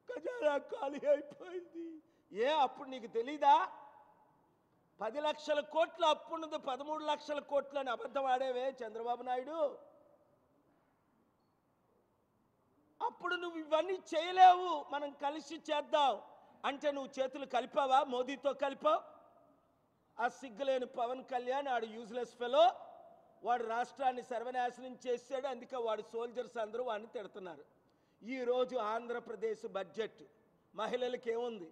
ఖజానా ఖాళీ అయిపోయింది. అప్పుడు నీకు తెలీదా? 10 లక్షల కోట్ల అప్పున్నది 13 లక్షల కోట్లు అని అబద్ధం ఆడేవే చంద్రబాబు నాయుడు. అప్పుడు నువ్వు ఇవన్నీ చేయలేవు, మనం కలిసి చేద్దాం అంటే నువ్వు చేతులు కలిపావా? మోదీతో కలిపావు. ఆ సిగ్గులేని పవన్ కళ్యాణ్ ఆడు యూజ్లెస్ ఫెలో, వాడు రాష్ట్రాన్ని సర్వనాశనం చేశాడు. అందుకే వాడు సోల్జర్స్ అందరూ వాడిని తిడుతున్నారు. ఈరోజు ఆంధ్రప్రదేశ్ బడ్జెట్ మహిళలకి ఏముంది,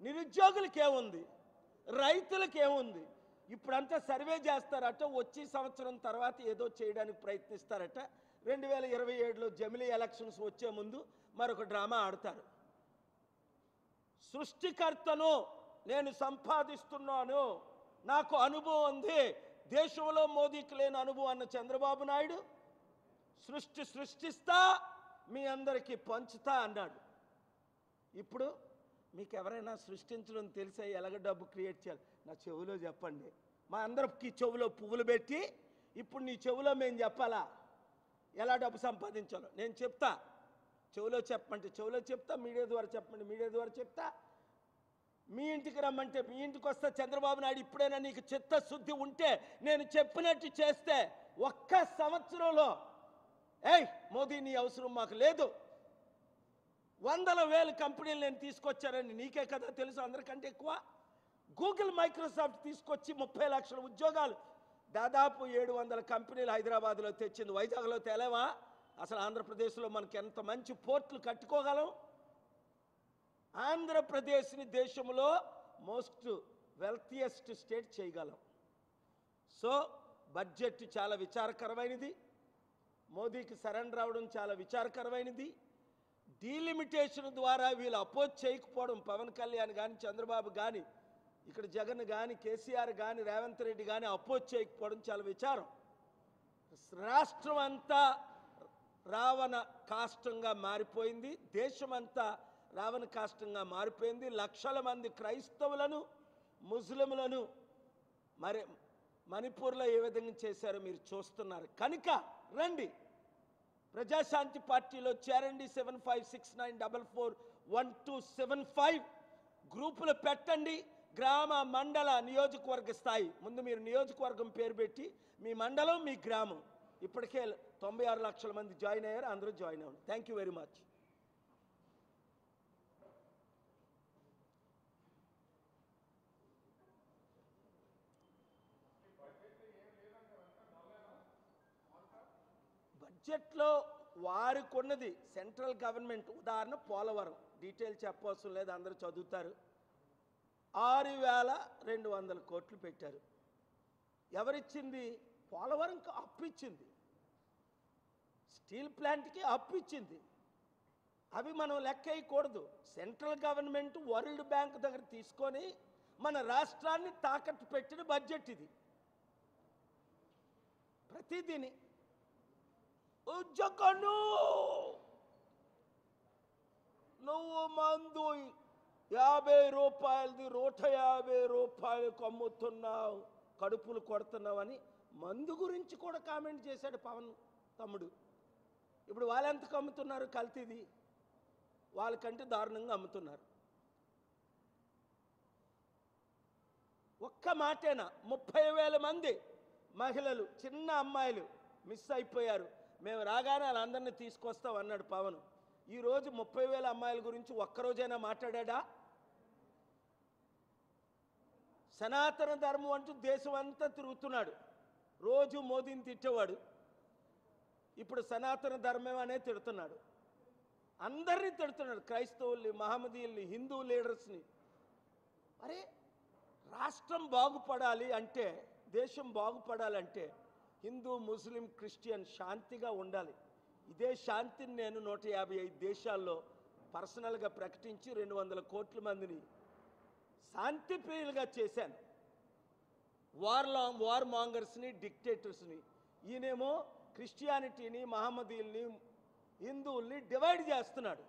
నిరుద్యోగులకి ఏముంది, రైతులకు ఏముంది? ఇప్పుడంతా సర్వే చేస్తారట, వచ్చే సంవత్సరం తర్వాత ఏదో చేయడానికి ప్రయత్నిస్తారట. 2027లో జమిలీ ఎలక్షన్స్ వచ్చే ముందు మరొక డ్రామా ఆడతారు. సృష్టికర్తను, నేను సంపాదిస్తున్నాను, నాకు అనుభవం ఉంది, దేశంలో మోదీకి లేని అనుభవం అన్న చంద్రబాబు నాయుడు సృష్టిస్తా మీ అందరికీ పంచుతా అన్నాడు. ఇప్పుడు మీకు ఎవరైనా సృష్టించడం తెలిసే ఎలాగ డబ్బు క్రియేట్ చేయాలి? నా చెవిలో చెప్పండి. మా అందరికి చెవిలో పువ్వులు పెట్టి ఇప్పుడు నీ చెవిలో మేము చెప్పాలా ఎలా డబ్బు సంపాదించాలో? నేను చెప్తా. చెవిలో చెప్పమంటే చెవిలో చెప్తా, మీడియా ద్వారా చెప్పమంటే మీడియా ద్వారా చెప్తా. మీ ఇంటికి రమ్మంటే మీ ఇంటికి వస్తా. చంద్రబాబు నాయుడు, ఇప్పుడైనా నీకు చిత్తశుద్ధి ఉంటే నేను చెప్పినట్టు చేస్తే ఒక్క సంవత్సరంలో మోదీ నీ అవసరం మాకు లేదు, 100,000 కంపెనీలు నేను తీసుకొచ్చానని నీకే కదా తెలుసు, అందరికంటే ఎక్కువ. గూగుల్, మైక్రోసాఫ్ట్ తీసుకొచ్చి 30 లక్షల ఉద్యోగాలు, దాదాపు 700 కంపెనీలు హైదరాబాద్లో తెచ్చింది. వైజాగ్లో తేలేవా? అసలు ఆంధ్రప్రదేశ్లో మనకి ఎంత మంచి పోర్టులు కట్టుకోగలం? ఆంధ్రప్రదేశ్ని దేశంలో మోస్ట్ వెల్తియెస్ట్ స్టేట్ చేయగలం. సో బడ్జెట్ చాలా విచారకరమైనది. మోదీకి సరెండర్ అవ్వడం చాలా విచారకరమైనది. డీలిమిటేషన్ ద్వారా వీళ్ళు అపోజ్ చేయకపోవడం, పవన్ కళ్యాణ్ కానీ చంద్రబాబు కానీ ఇక్కడ జగన్ కానీ కేసీఆర్ కానీ రేవంత్ రెడ్డి కానీ అపోజ్ చేయకపోవడం చాలా విచారం. రాష్ట్రం అంతా రావణ కాష్టంగా మారిపోయింది, దేశమంతా రావణ కాష్టంగా మారిపోయింది. లక్షల మంది క్రైస్తవులను, ముస్లింలను మణిపూర్లో ఏ విధంగా చేశారో మీరు చూస్తున్నారు. కనుక రండి, ప్రజాశాంతి పార్టీలో చేరండి. 7569441275 గ్రూపులు పెట్టండి. గ్రామ, మండల, నియోజకవర్గ స్థాయి. ముందు మీరు నియోజకవర్గం పేరు పెట్టి మీ మండలం, మీ గ్రామం. ఇప్పటికే 96 లక్షల మంది జాయిన్ అయ్యారు. అందరూ జాయిన్ అవ్వండి. Thank you very much. బడ్జెట్లో వారికి ఉన్నది సెంట్రల్ గవర్నమెంట్, ఉదాహరణ పోలవరం, డీటెయిల్ చెప్పవలసిన లేదు, అందరూ చదువుతారు. 6,200 కోట్లు పెట్టారు. ఎవరిచ్చింది? పోలవరంకి అప్పు ఇచ్చింది, స్టీల్ ప్లాంట్కి అప్పు ఇచ్చింది. అవి మనం లెక్క వేయకూడదు. సెంట్రల్ గవర్నమెంట్ వరల్డ్ బ్యాంక్ దగ్గర తీసుకొని మన రాష్ట్రాన్ని తాకట్టు పెట్టిన బడ్జెట్ ఇది. ప్రతిదీని జగను నువ్వు మందు 50 రూపాయలది 150 రూపాయలకు అమ్ముతున్నావు, కడుపులు కొడుతున్నావని మందు గురించి కూడా కామెంట్ చేశాడు పవన్ తమ్ముడు. ఇప్పుడు వాళ్ళెంతకు అమ్ముతున్నారు? కల్తీది వాళ్ళకంటే దారుణంగా అమ్ముతున్నారు. ఒక్క మాటేనా 30,000 మంది మహిళలు, చిన్న అమ్మాయిలు మిస్ అయిపోయారు. మేము రాగానే వాళ్ళందరినీ తీసుకొస్తాం అన్నాడు పవన్. ఈరోజు 30,000 అమ్మాయిల గురించి ఒక్కరోజైనా మాట్లాడా? సనాతన ధర్మం అంటూ దేశం అంతా తిరుగుతున్నాడు. రోజు మోదీని తిట్టేవాడు, ఇప్పుడు సనాతన ధర్మం అనే తిడుతున్నాడు. అందరినీ తిడుతున్నాడు, క్రైస్తవుల్ని, మహమ్మదీయుల్ని, హిందూ లీడర్స్ని. అరే, రాష్ట్రం బాగుపడాలి అంటే, దేశం బాగుపడాలంటే హిందూ, ముస్లిం, క్రిస్టియన్ శాంతిగా ఉండాలి. ఇదే శాంతిని నేను 155 దేశాల్లో పర్సనల్గా ప్రకటించి 200 కోట్ల మందిని శాంతి ప్రియులుగా చేశాను. వార్ మాంగర్స్ని, డిక్టేటర్స్ని. ఈయనేమో క్రిస్టియానిటీని, మహమ్మదీయుల్ని, హిందువుల్ని డివైడ్ చేస్తున్నాడు.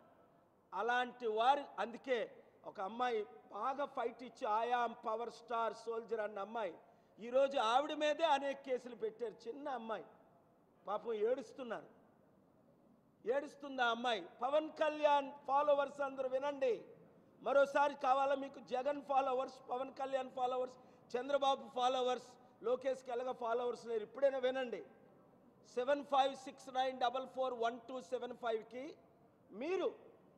అలాంటి వారు, అందుకే ఒక అమ్మాయి బాగా ఫైట్ ఇచ్చి ఆయామ్ పవర్ స్టార్ సోల్జర్ అన్న అమ్మాయి, ఈరోజు ఆవిడ మీదే అనేక కేసులు పెట్టారు. చిన్న అమ్మాయి పాపం ఏడుస్తున్నారు. ఏడుస్తుంది ఆ అమ్మాయి. పవన్ కళ్యాణ్ ఫాలోవర్స్ అందరూ వినండి, మరోసారి కావాలా మీకు? Jagan followers, Pawan Kalyan followers, Chandrababu followers, లోకేష్కి ఎలాగ ఫాలోవర్స్ లేరు. ఇప్పుడైనా వినండి. 7569441275కి మీరు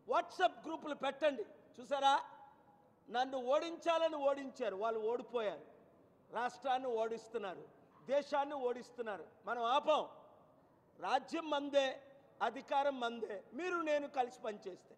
వాట్సాప్ గ్రూపులు పెట్టండి. చూసారా, నన్ను ఓడించాలని ఓడించారు, వాళ్ళు ఓడిపోయారు. రాష్ట్రాన్ని ఓడిస్తున్నారు, దేశాన్ని ఓడిస్తున్నారు. మనం ఆపం. రాజ్యం మందే, అధికారం మందే, మీరు నేను కలిసి పనిచేస్తే.